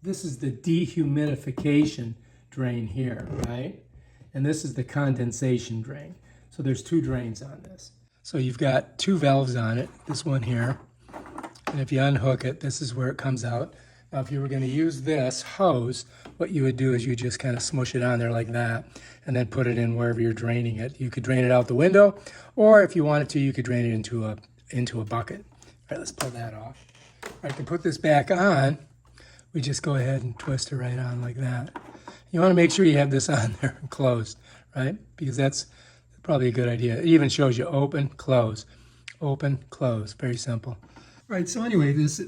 This is the dehumidification drain here, right? And this is the condensation drain. So there's two drains on this. So you've got two valves on it, this one here. And if you unhook it, this is where it comes out. Now, if you were going to use this hose, what you would do is you just kind of smush it on there like that and then put it in wherever you're draining it. You could drain it out the window, or if you wanted to, you could drain it into a bucket. All right, let's pull that off. All right, to put this back on, we just go ahead and twist it right on like that. You want to make sure you have this on there and closed, right? Because that's probably a good idea. It even shows you open, close, very simple. Right, so anyway, this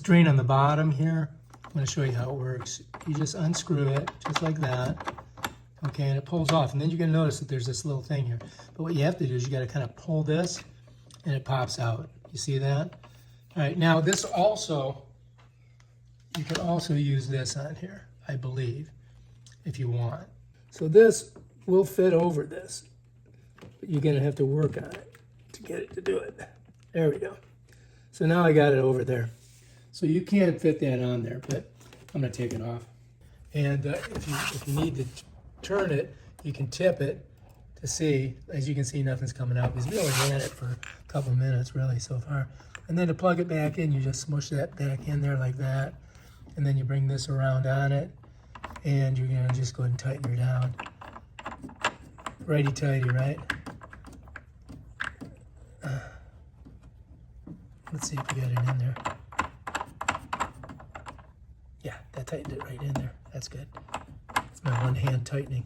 drain on the bottom here, I'm going to show you how it works. You just unscrew it, just like that, okay, and it pulls off. And then you're going to notice that there's this little thing here. But what you have to do is you got to kind of pull this, and it pops out. You see that? All right, now this also, you can also use this on here, I believe, if you want. So this will fit over this, but you're going to have to work on it to get it to do it. There we go. So now I got it over there. So you can't fit that on there, but I'm going to take it off. And if you need to turn it, you can tip it to see. As you can see, nothing's coming out because we only ran it for a couple minutes really so far. And then to plug it back in, you just smush that back in there like that. And then you bring this around on it, and you're going to just go ahead and tighten her down. Righty-tighty, right? Let's see if we got it in there. Yeah, that tightened it right in there. That's good. It's my one hand tightening.